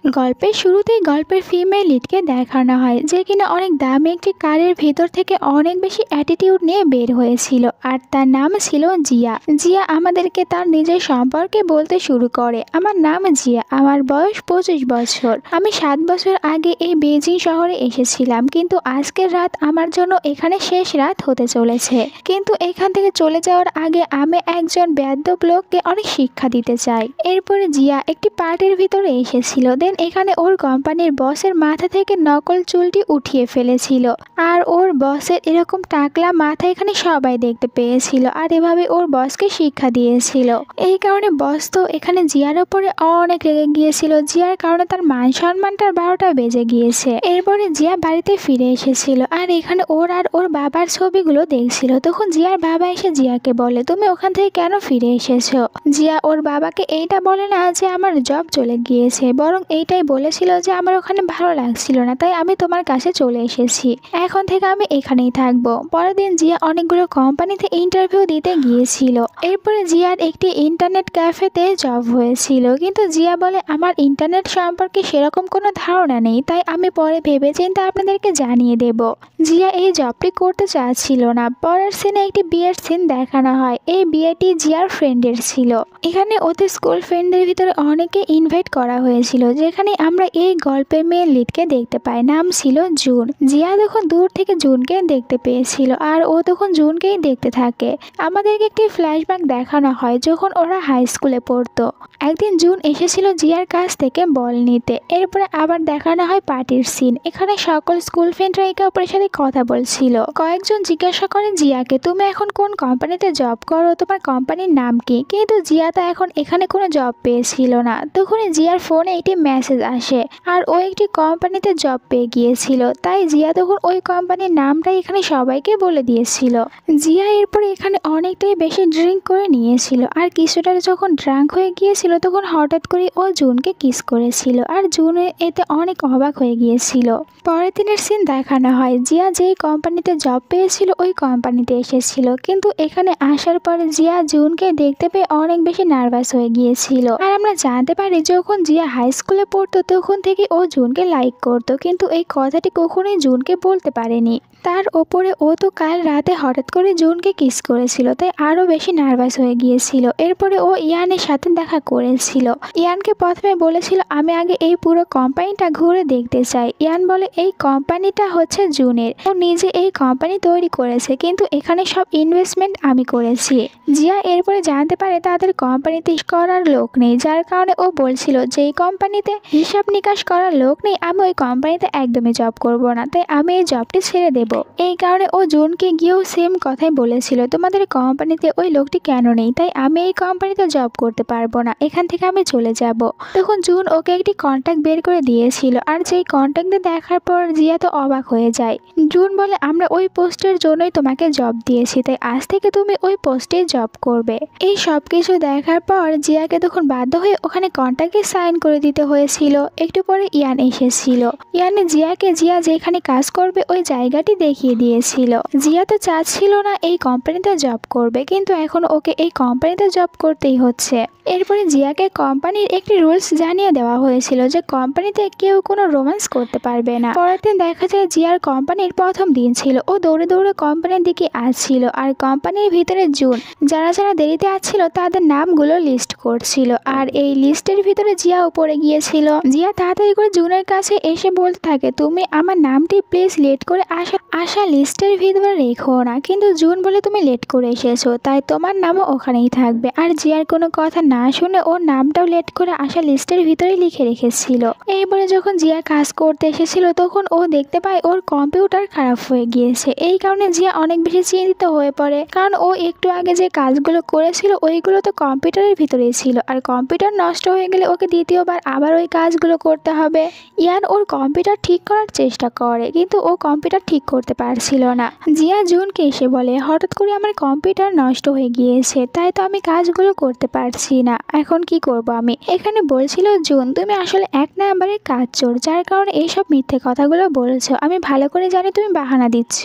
গল্পের শুরুতেই গল্পের ফিমেল লিডকে দেখানো হয় যে কিনা অনেক দামি একটি কারের ভিতর থেকে অনেক বেশি অ্যাটিটিউড নিয়ে বের হয়েছিল, আর তার নাম ছিল জিয়া। জিয়া আমাদেরকে তার নিজের সম্পর্কে বলতে শুরু করে, আমার নাম জিয়া, আমার বয়স 25 বছর। আমি 7 বছর আগে এই বেজিং শহরে এসেছিলাম, কিন্তু আজকের রাত আমার জন্য এখানে শেষ রাত হতে চলেছে। কিন্তু এখান থেকে চলে যাওয়ার আগে আমি একজন বেয়াদব লোককে অনেক শিক্ষা দিতে চাই। এরপরে জিয়া একটি পার্টির ভিতরে এসেছিল, দেন এখানে ওর কোম্পানির বসের মাথা থেকে নকল চুলটি উঠিয়ে ফেলেছিল, আর ওর বসের এরকম টাকলা মাথা এখানে সবাই দেখতে পেয়েছিল, আর এভাবে ওর বসকে শিক্ষা দিয়েছিল। এই কারণে বস তো এখানে জিয়ার ওপরে অনেক রেগে গিয়েছিল। জিয়ার কারণে তার মান সম্মানটার 12টা বেজে গিয়েছে। এরপরে জিয়া বাড়িতে ফিরে এসেছিল, আর এখানে ওর আর ওর বাবার ছবিগুলো দেখছিল। তখন জিয়ার বাবা এসে জিয়াকে বলে, তুমি ওখান থেকে কেন ফিরে এসেছো? জিয়া ওর বাবাকে এইটা বলে না যে আমার জব চলে গিয়েছে, বরং এইটাই বলেছিল যে আমার ওখানে ভালো লাগছিল না, তাই আমি তোমার কাছে চলে এসেছি। এখন থেকে আমি এখানেই থাকবো। পরের দিন জিয়া অনেকগুলো কোম্পানিতে ইন্টারভিউ দিতে গিয়েছিল। এরপরে জিয়ার একটি ইন্টারনেট ক্যাফেতে জব হয়েছিল, কিন্তু জিয়া বলে আমার ইন্টারনেট সম্পর্কে সেরকম কোনো ধারণা নেই, তাই আমি পরে ভেবেচিন্তে আপনাদেরকে জানিয়ে দেব। জিয়া এই জবটি করতে চাচ্ছিল না। পরের সিনে একটি বিয়ের সিন দেখানো হয়। এই বিয়েটি জিয়ার ফ্রেন্ডের ছিল। এখানে ওদের স্কুল ফ্রেন্ডদের ভিতরে অনেকে ইনভাইট করা হয়েছিল, যেখানে আমরা এই গল্পের মেয়ে লিডকে দেখতে পাই, নাম ছিল জুন। জিয়া তখন দূর থেকে জুনকে দেখতে পেয়েছিল, আর ও তখন জুনকেই দেখতে থাকে। আমাদেরকে একটি ফ্ল্যাশব্যাক দেখানো হয় যখন ওরা হাই স্কুলে পড়তো। একদিন জুন এসেছিল জিয়ার কাছ থেকে বল নিতে। এরপরে আবার দেখানো হয় পার্টির সিন। এখানে সকল স্কুল ফ্রেন্ডরা একে অপরের সাথে কথা বলছিল। কয়েকজন জিজ্ঞাসা করে জিয়াকে, তুমি এখন কোন কোম্পানিতে জব করো, তোমার কোম্পানির নাম কি? কিন্তু জিয়া তো এখন এখানে কোনো জব পেয়েছিল না। তখনই জিয়ার ফোনে একটি মেসেজ আসে, আর ও একটি কোম্পানিতে জব পেয়ে গিয়েছিল, তাই জিয়া তখন ওই কোম্পানির নামটাই এখানে সবাইকে বলে দিয়েছিল। জিয়া এরপরে এখানে অনেকটাই বেশি ড্রিঙ্ক করে নিয়েছিল, আর কিছুটা যখন ড্রাঙ্ক হয়ে গিয়েছিল তখন হঠাৎ করে ও জুনকে কিস করেছিল, আর জুন এতে অনেক অবাক হয়ে গিয়েছিল। পরের দিনের সিন দেখানো হয়, জিয়া যেই কোম্পানিতে জব পেয়েছিল ওই কোম্পানিতে এসেছিল, কিন্তু এখানে আসার পরে জিয়া জুনকে দেখতে পেয়ে অনেক বেশি নার্ভাস হয়ে গিয়েছিল। আর আমরা জানতে পারি যখন জিয়া হাই স্কুলে পড়তো তখন থেকে ও জুনকে লাইক করতো, কিন্তু এই কথাটি কখনোই জুনকে বলতে পারেনি। তার ওপরে ও তো কাল রাতে হঠাৎ করে জুনকে কিস করেছিল, তাই আরো বেশি নার্ভাস হয়ে গিয়েছিল। এরপরে ও ইয়ানের সাথে দেখা করেছিল। ইয়ানকে প্রথমে বলেছিল আমি আগে এই পুরো কোম্পানিটা ঘুরে দেখতে চাই। ইয়ান বলে এই কোম্পানিটা হচ্ছে জুনের, ও নিজে এই কোম্পানি তৈরি করেছে, কিন্তু এখানে সব ইনভেস্টমেন্ট আমি করেছি। জিয়া এরপরে জানতে পারে তাদের কোম্পানিতে করার লোক নেই, যার কারণে ও বলছিল যেই কোম্পানিতে হিসাব নিকাশ করার লোক নেই আমি ওই কোম্পানিতে একদমই জব করব না, তাই আমি এই জবটি ছেড়ে দেব। এই কারণে ও জুনকে গিয়েও সেম কথাই বলেছিল, তোমাদের কোম্পানিতে ওই লোকটি কেন নেই, তাই আমি এই কোম্পানিতে জব করতে পারবো না, এখান থেকে আমি চলে যাব। তখন জুন ওকে একটি কন্ট্যাক্ট বের করে দিয়েছিল, আর যেই কন্ট্যাক্টে দেখার পর জিয়া তো অবাক হয়ে যায়। জুন বলে আমরা ওই পোস্টের জন্যই তোমাকে জব দিয়েছি, তাই আজ থেকে তুমি ওই পোস্টে জব করবে। এই সব কিছু দেখার পর জিয়াকে তখন বাধ্য হয়ে ওখানে কন্ট্যাক্টে সাইন করে দিতে হয়েছিল। একটু পরে ইয়ান এসেছিল। ইয়ানে জিয়াকে জিয়া যেখানে কাজ করবে ওই জায়গাটি দেখিয়ে দিয়েছিল। জিয়া তো চাচ্ছিল না এই কোম্পানিতে জব করবে, কিন্তু এখন ওকে এই কোম্পানিতে জব করতেই হচ্ছে। এরপরে জিয়াকে কোম্পানির একটি রুলস জানিয়ে দেওয়া হয়েছিল যে কোম্পানিতে কেউ কোনো রোম্যান্স করতে পারবে না। পরের দিন দেখা যায় জিয়ার কোম্পানির প্রথম দিন ছিল। ও দৌড়ে দৌড়ে কোম্পানির দিকে আসছিল, আর কোম্পানির ভিতরে জুন যারা যারা দেরিতে আসছিল তাদের নামগুলো লিস্ট করছিল, আর এই লিস্টের ভিতরে জিয়া উপরে গিয়েছিল। জিয়া তাড়াতাড়ি করে জুনের কাছে এসে বলতে থাকে তুমি আমার নামটি প্লিজ লেট করে আসা লিস্টের ভিতরে রেখো না, কিন্তু জুন বলে তুমি লেট করে এসেছো তাই তোমার নামও ওখানেই থাকবে। আর জিয়ার কোনো কথা না শুনে ওর নামটাও লেট করে আসা লিস্টের ভিতরে লিখে রেখেছিল। এইবারে যখন জিয়া কাজ করতে এসেছিল তখন ও দেখতে পায় ওর কম্পিউটার খারাপ হয়ে গিয়েছে। এই কারণে জিয়া অনেক বেশি চিন্তিত হয়ে পড়ে, কারণ ও একটু আগে যে কাজগুলো করেছিল ওইগুলো তো কম্পিউটারের ভিতরেই ছিল, আর কম্পিউটার নষ্ট হয়ে গেলে ওকে দ্বিতীয়বার আবার ওই কাজগুলো করতে হবে। ইয়ান ওর কম্পিউটার ঠিক করার চেষ্টা করে, কিন্তু ও কম্পিউটার ঠিক করতে পারছিল না। জিয়া জুনকে এসে বলে, হঠাৎ করে আমার কম্পিউটার নষ্ট হয়ে গিয়েছে, তাই তো আমি কাজগুলো করতে পারছি না, এখন কি করব আমি। এখানে বলছিল জুন, তুমি আসলে এক নাম্বারের কাজ চোর, যার কারণে এইসব মিথ্যে কথাগুলো বলছো। আমি ভালো করে জানি তুমি বাহানা দিচ্ছ।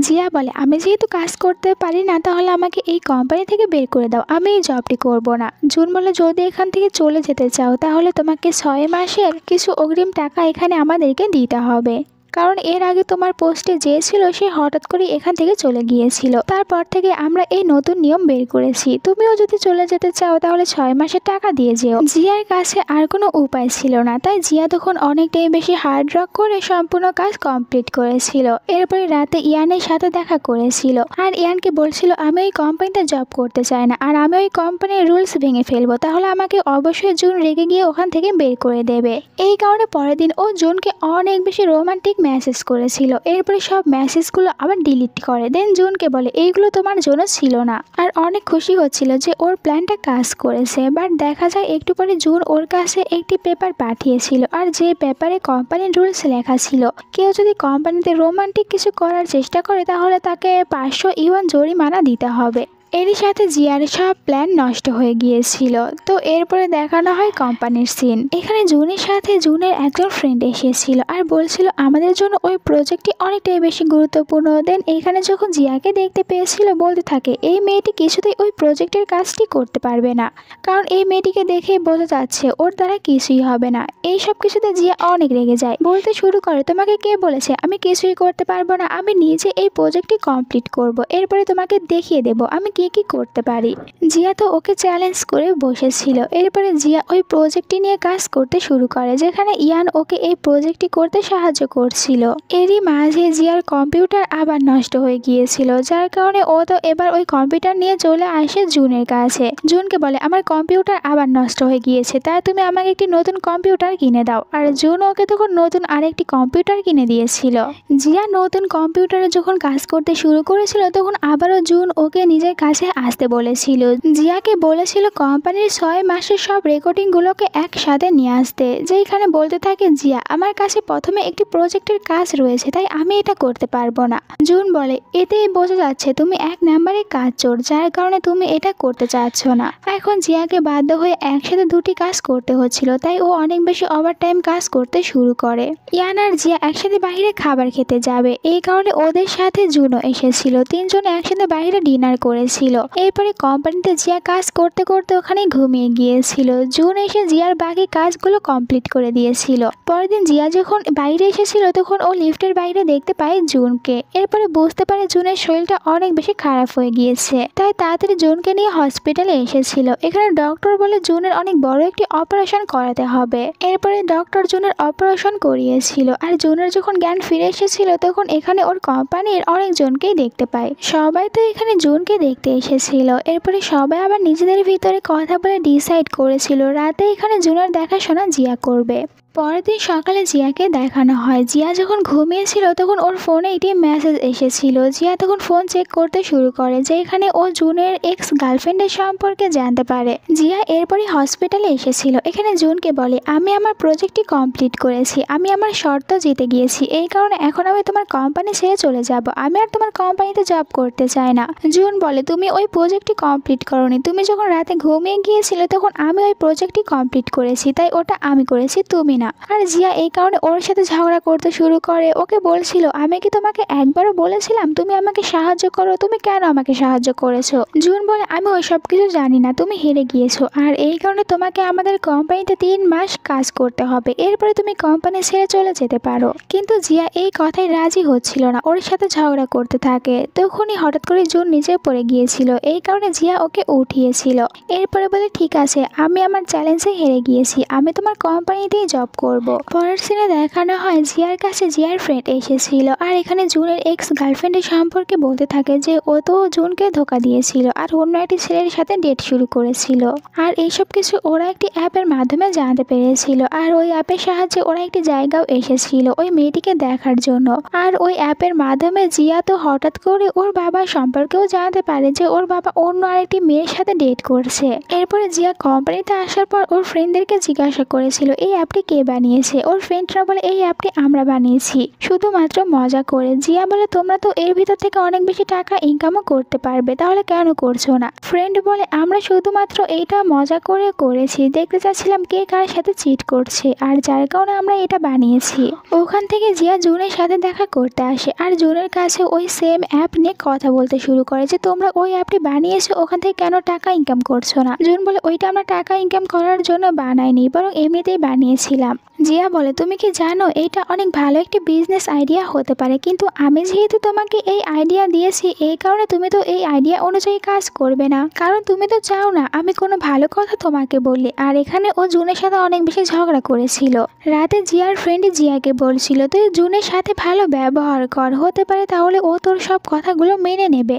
জিয়া বলে, আমি যেহেতু কাজ করতে পারি না, তাহলে আমাকে এই কোম্পানি থেকে বের করে দাও, আমি এই জবটি করব না। জুন বলে, যদি এখান থেকে চলে যেতে চাও তাহলে তোমাকে 6 মাসের কিছু অগ্রিম টাকা এখানে আমাদেরকে দিতে হবে, কারণ এর আগে তোমার পোস্টে যে ছিল সে হঠাৎ করে এখান থেকে চলে গিয়েছিল। তারপর থেকে আমরা এই নতুন নিয়ম বের করেছি, তুমিও যদি চলে যেতে চাও তাহলে 6 মাসের টাকা দিয়ে যেও। জিয়ার কাছে আর কোনো উপায় ছিল না, তাই জিয়া তখন অনেকটাই বেশি হার্ড ওয়ার্ক করে সম্পূর্ণ কাজ কমপ্লিট করেছিল। এরপরে রাতে ইয়ানের সাথে দেখা করেছিল, আর ইয়ানকে বলছিল, আমি ওই কোম্পানিতে জব করতে চাই না, আর আমি ওই কোম্পানির রুলস ভেঙে ফেলবো, তাহলে আমাকে অবশ্যই জুন রেগে গিয়ে ওখান থেকে বের করে দেবে। এই কারণে পরের দিন ও জুনকে অনেক বেশি রোমান্টিক মেসেজ করেছিল। এরপরে সব মেসেজগুলো আবার ডিলিট করে দেন। জুনকে বলে, এইগুলো তোমার জন্য ছিল না, আর অনেক খুশি হচ্ছিল যে ওর প্ল্যানটা কাজ করেছে। বাট দেখা যায় একটু পরে জুন ওর কাছে একটি পেপার পাঠিয়েছিল, আর যে পেপারে কোম্পানির রুলস লেখা ছিল, কেউ যদি কোম্পানিতে রোমান্টিক কিছু করার চেষ্টা করে তাহলে তাকে 500 ইউয়ান জরিমানা দিতে হবে। এরই সাথে জিয়ার সব প্ল্যান নষ্ট হয়ে গিয়েছিল। তো এরপরে দেখানো হয় কোম্পানির সিন। এখানে জুনের সাথে জুনের একজন ফ্রেন্ড এসেছিল আর বলছিল আমাদের জন্য ওই প্রজেক্টটি অনেকটাই বেশি গুরুত্বপূর্ণ। দেন এখানে যখন জিয়াকে দেখতে পেয়েছিল বলতে থাকে, এই মেয়েটি কিছুতেই ওই প্রজেক্টের কাজটি করতে পারবে না, কারণ এই মেয়েটিকে দেখে বোঝা যাচ্ছে ওর দ্বারা কিছুই হবে না। এই সব কিছুতে জিয়া অনেক রেগে যায়, বলতে শুরু করে, তোমাকে কে বলেছে আমি কিছুই করতে পারবো না, আমি নিজে এই প্রজেক্টটি কমপ্লিট করব, এরপরে তোমাকে দেখিয়ে দেবো আমি কি কি করতে পারি। জিয়া তো ওকে চ্যালেঞ্জ করে বসেছিল। এরপরে জিয়া ওই প্রজেক্টটি নিয়ে কাজ করতে শুরু করে, যেখানে ইয়ান ওকে এই প্রজেক্টটি করতে সাহায্য করছিল। এরই মাঝে জিয়ার কম্পিউটার আবার নষ্ট হয়ে গিয়েছিল, যার কারণে ও তো এবার ওই কম্পিউটার নিয়ে চলে আসে জুনের কাছে। জুনকে বলে, আমার কম্পিউটার আবার নষ্ট হয়ে গিয়েছে, তাই তুমি আমাকে একটি নতুন কম্পিউটার কিনে দাও। আর জুন ওকে তখন নতুন আরেকটি কম্পিউটার কিনে দিয়েছিল। জিয়া নতুন কম্পিউটারে যখন কাজ করতে শুরু করেছিল তখন আবারও জুন ওকে নিজের কাছে আসতে বলেছিল। জিয়াকে বলেছিল কোম্পানির 6 মাসের সব রেকর্ডিং গুলোকে একসাথে নিয়ে আসতে, যেখানে বলতে থাকে, জিয়া আমার কাছে প্রথমে একটি প্রজেক্টের কাজ রয়েছে, তাই আমি এটা করতে পারবো না। জুন বলে, এতেই বোঝা যাচ্ছে তুমি এক নাম্বারের কাজ চোর, যার কারণে তুমি এটা করতে চাচ্ছ না। এখন জিয়াকে বাধ্য হয়ে একসাথে দুটি কাজ করতে হচ্ছিল, তাই ও অনেক বেশি ওভারটাইম কাজ করতে শুরু করে। ইয়ান আর জিয়া একসাথে বাইরে খাবার খেতে যাবে, এই কারণে ওদের সাথে জুনও এসেছিল। তিনজন একসাথে বাইরে ডিনার করেছিল। এরপরে কোম্পানিতে জিয়া কাজ করতে করতে ওখানে ঘুমিয়ে গিয়েছিল। জুন এসে জিয়ার বাকি কাজগুলো কমপ্লিট করে দিয়েছিল। পরের দিন জিয়া যখন বাইরে এসেছিল তখন ও লিফটের বাইরে দেখতে পায় জুনকে। এরপরে বুঝতে পারে জুনের শরীরটা অনেক বেশি খারাপ হয়ে গিয়েছে, তাই তাড়াতাড়ি জুনকে নিয়ে হসপিটালে এসেছিল। এখানে ডক্টর বলে জুনের অনেক বড় একটি অপারেশন করাতে হবে। এরপরে ডক্টর জুনের অপারেশন করিয়েছিল, আর জুনের যখন জ্ঞান ফিরে এসেছিল তখন এখানে ওর কোম্পানির অনেকজনকেই দেখতে পায়। সবাই তো এখানে জুনকে দেখতে এসেছিল। এরপরে সবাই আবার নিজেদের ভিতরে কথা বলে ডিসাইড করেছিল রাতে এখানে জুনের দেখাশোনা জিয়া করবে। পরের দিন সকালে জিয়াকে দেখানো হয়। জিয়া যখন ঘুমিয়েছিল তখন ওর ফোনে একটি মেসেজ এসেছিল। জিয়া তখন ফোন চেক করতে শুরু করে, যে এখানে ও জুনের এক্স গার্লফ্রেন্ডের সম্পর্কে জানতে পারে। জিয়া এরপরে হসপিটালে এসেছিল। এখানে জুনকে বলে, আমি আমার প্রজেক্টটি কমপ্লিট করেছি, আমি আমার শর্ত জিতে গিয়েছি, এই কারণে এখন আমি তোমার কোম্পানি ছেড়ে চলে যাব, আমি আর তোমার কোম্পানিতে জব করতে চাই না। জুন বলে, তুমি ওই প্রজেক্টটি কমপ্লিট করোনি, তুমি যখন রাতে ঘুমিয়ে গিয়েছিলে তখন আমি ওই প্রজেক্টটি কমপ্লিট করেছি, তাই ওটা আমি করেছি, তুমি না। আর জিয়া এই কারণে ওর সাথে ঝগড়া করতে শুরু করে। ওকে বলছিল, আমি কি তোমাকে একবারও বলেছিলাম তুমি আমাকে সাহায্য করো, তুমি কেন আমাকে সাহায্য করেছো? জুন বলে, আমি ওই সব কিছু জানি না, তুমি হেরে গিয়েছো, আর এই কারণে তোমাকে আমাদের কোম্পানিতে 3 মাস কাজ করতে হবে, এরপরে তুমি কোম্পানি ছেড়ে চলে যেতে পারো। কিন্তু জিয়া এই কথায় রাজি হচ্ছিল না, ওর সাথে ঝগড়া করতে থাকে। তখনই হঠাৎ করে জুন নিচে পড়ে গিয়েছিল, এই কারণে জিয়া ওকে উঠিয়েছিল। এরপরে বলে, ঠিক আছে, আমি আমার চ্যালেঞ্জে হেরে গিয়েছি, আমি তোমার কোম্পানিতেই জব করব। পরের সিনে দেখানো হয় জিয়ার কাছে জিয়ার ফ্রেন্ড এসেছিল, আর এখানে জুনের এক্স গার্লফ্রেন্ডের সম্পর্কে বলতে থাকে যে ও তো জুনকে ধোকা দিয়েছিল আর অন্য একটি ছেলের সাথে ডেট শুরু করেছিল, আর এইসব কিছু ওরা একটি অ্যাপের মাধ্যমে জানতে পেরেছিল। আর ওই অ্যাপের সাহায্যে ওরা একটি জায়গাও এসেছিল ওই মেয়েটিকে দেখার জন্য। আর ওই অ্যাপের মাধ্যমে জিয়া তো হঠাৎ করে ওর বাবার সম্পর্কেও জানতে পারে যে ওর বাবা অন্য আরেকটি মেয়ের সাথে ডেট করছে। এরপরে জিয়া কোম্পানিতে আসার পর ওর ফ্রেন্ডদেরকে জিজ্ঞাসা করেছিল এই অ্যাপটি কে কে বানিয়েছে? ওর ফ্রেন্ডরা বলে এই অ্যাপটি আমরা বানিয়েছি শুধুমাত্র মজা করে। জিয়া বলে তোমরা তো এর ভিতর থেকে অনেক বেশি টাকা ইনকামও করতে পারবে, তাহলে কেন করছো না? ফ্রেন্ড বলে আমরা শুধুমাত্র এইটা মজা করে করেছি, দেখতে চাচ্ছিলাম কে কার সাথে চিট করছে, আর যার কারণে আমরা এটা বানিয়েছি। ওখান থেকে জিয়া জুনের সাথে দেখা করতে আসে আর জুনের কাছে ওই সেম অ্যাপ নিয়ে কথা বলতে শুরু করে যে তোমরা ওই অ্যাপটি বানিয়েছো, ওখান থেকে কেন টাকা ইনকাম করছো না? জুন বলে ওইটা আমরা টাকা ইনকাম করার জন্য বানাইনি, বরং এমনিতেই বানিয়েছিলাম। জিয়া বলে তুমি কি জানো এটা অনেক ভালো একটি বিজনেস আইডিয়া হতে পারে, কিন্তু আমি যেহেতু তোমাকে এই আইডিয়া দিয়েছি এই কারণে তুমি তো এই আইডিয়া অনুযায়ী কাজ করবে না, কারণ তুমি তো চাও না আমি কোনো ভালো কথা তোমাকে বললি। আর এখানে ও জুনের সাথে অনেক বেশি ঝগড়া করেছিল। রাতে জিয়ার ফ্রেন্ড জিয়াকে বলছিল তুই জুনের সাথে ভালো ব্যবহার কর, হতে পারে তাহলে ও তোর সব কথাগুলো মেনে নেবে।